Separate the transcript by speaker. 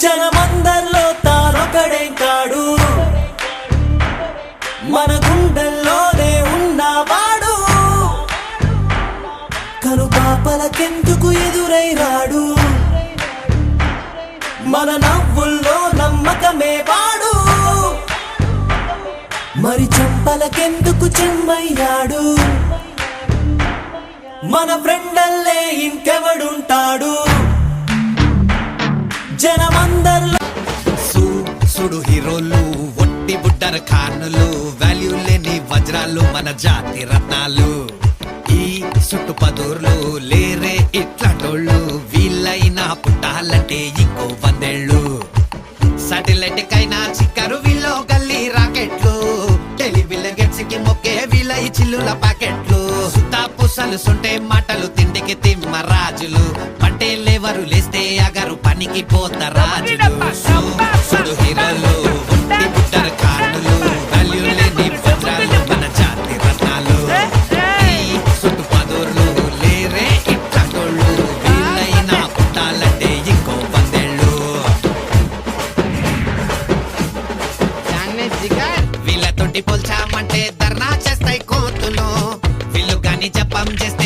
Speaker 1: జనమందరిలో తానొకడే కాడు, మన గుండెల్లోనే ఉన్నవాడు. కను పాపలకెందుకు ఎదురై రాడు, మన నవ్వుల్లో నమ్మకమే వాడు. మరి చెంపలకెందుకు చెమ్మయ్యాడు, మన ఫ్రెండల్లే ఇంకెవడుంటాడు. జనమందరిలో
Speaker 2: సుడు హీరోలు, ఒట్టి బుడ్డర ఖానులు, వాల్యూ లేని వజ్రాలు మన జాతి రత్నాలు. ఈ చుట్టుపదూర్లు లేరే ఇట్లాంటోళ్ళు, వీళ్ళైనా పుట్టాలంటే ఇంకో 100 ఏళ్ళు. సాటిలైట్ కైనా చిక్కరు వీళ్ళు గల్లీ రాకెట్లు, టెలివిజన్ కి మొక్కే వీళ్ళ ఈ చిల్లుల ప్యాకెట్లు. సుతా పుసలు సొంటే మాటలు తిండికి తిమ్మ రాజులు, పంటే లేవరు లేస్తే అగరు పనికి పోత రాజులు. సుడు హీరోలు, ఒట్టి బుట్టర కానులు, వాల్యూ లేని వజ్రాలు మన జాతి రత్నాలు. ఈ చుట్టుపదూర్లు లేరే ఇట్లాంటోళ్ళు, వీళ్ళైనా పుట్టాలంటే ఇంకో 100 ఏళ్ళు. వీళ్ళతోటి పోల్చామంటే ధర్నా చేస్తాయి కోతులు, వీళ్ళు గాని జపం చేస్తే